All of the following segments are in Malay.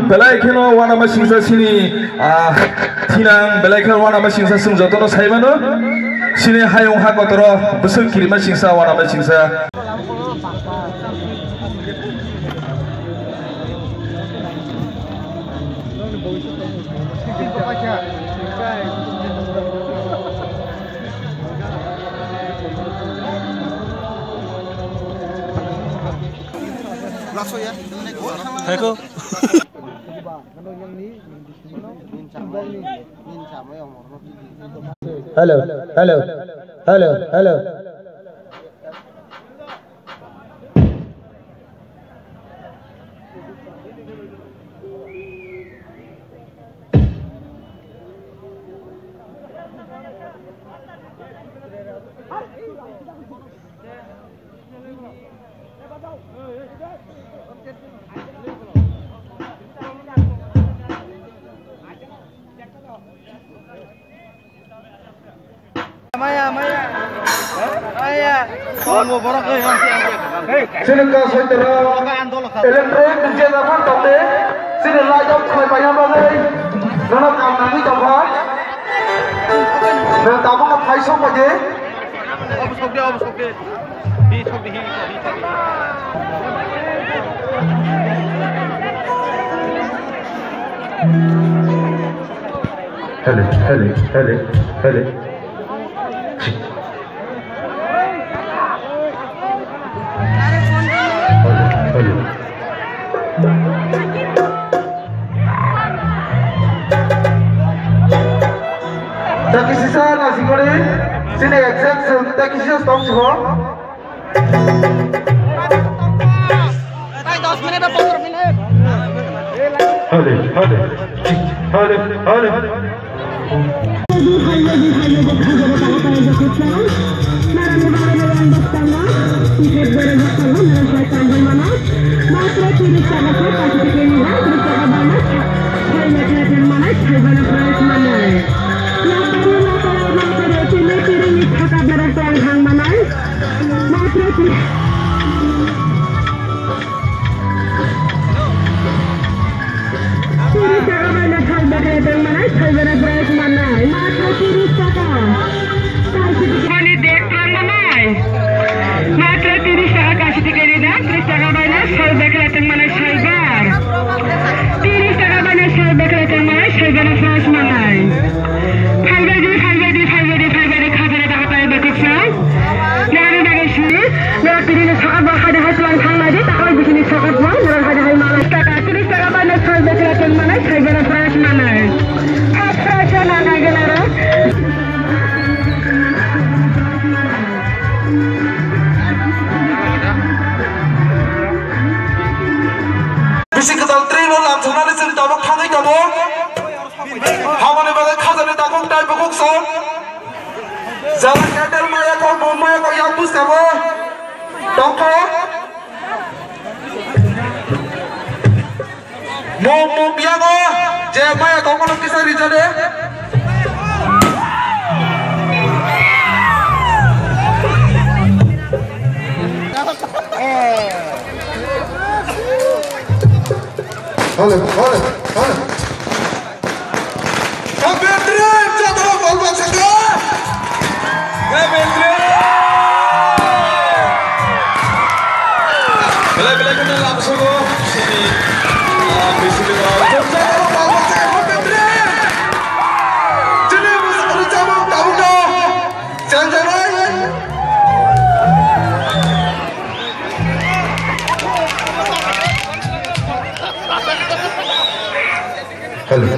Palai keno wana masingsa sini tinang Palai keno wana masingsa sung jotono saibano sini hayong hakotoro besok kiri masingsa wana masingsa Heko. Hello, hello, hello, hello. Kalau borok Sini kau saudara elektrik kerja apa tapi sini lajak sampai banyak bagai mana kamu nanti coba dan tahu kan Faisal aja Obus kopi di kopi Hello Taki sisa nasi goreng, sini exact taki sisa stop semua. Ay, 2 menit, 4 menit. Hale. Bisi Kwtal Tring lo lam thana ni sin tawlo khangai tabo hamane bade khazane takong tai bokok so jalan kadal maya ko yang bus tabo tongko mo biago je maya tongko lo kisah rijade Hale. Kapitri, jatuh bal segera. Kapitri. Belai kita langsung sini. Bisi Kwtal. Jatuh bal segera Kapitri. Jadi musuh cabang tahu dah. Jangan. Halo.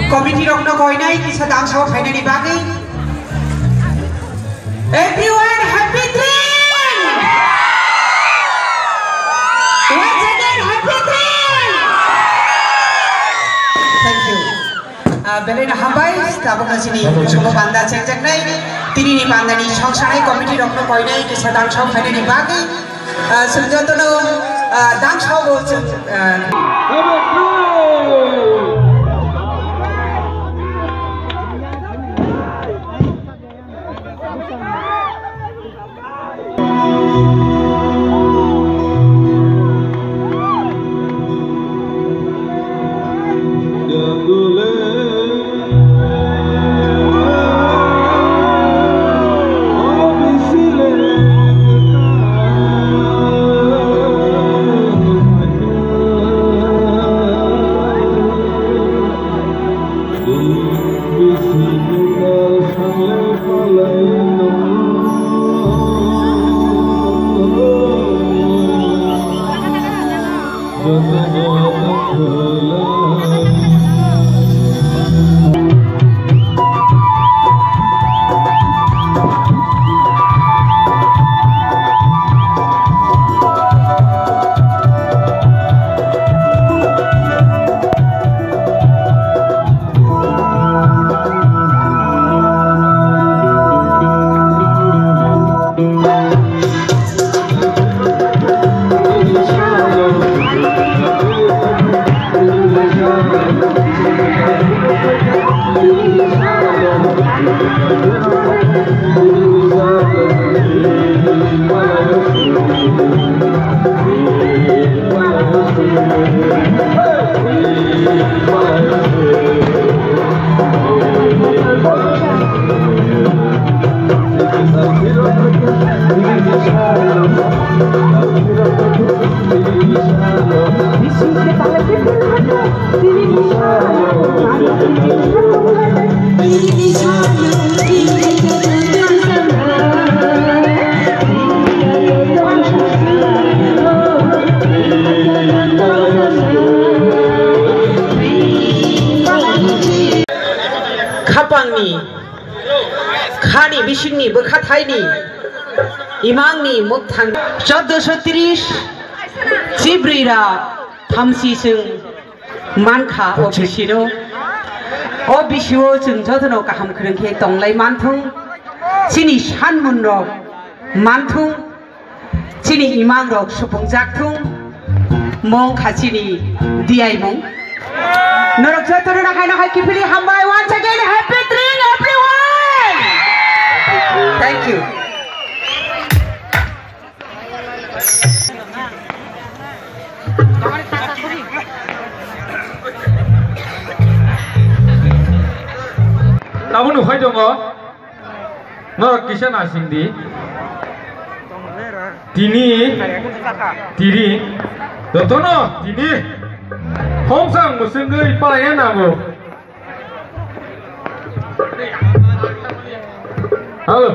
Komiti rokno koinai kisah dangsau finally bagi. Everyone happy Tring! Once again happy Tring! Thank you. Belena hambai tabung sini semua panda cek nai tini ni panda ni songsanai komiti rokno koinai kisah dangsau finally bagi. Sunjotono dangsau bo Kapangni, Khani Bishini, Bukataini, Imangni, Muktang, 1430, Zibrira, Tamsi Sung, Manka, Obishiro, Obishiro, Jotano Kaham Krenke, Donglai Mantung, Chini Shanmunro, Mantung, Chini Imangro, Shupung Zaktung, Mong Kachini, Diaimong. Norok Jotano Nakana Hakipili Hambai once again, happy Tring everyone! Thank you. Namun nuhai jongo, norok kisah nasindi, dini, dotono, dini, hongsang musengai palai namu. Halo.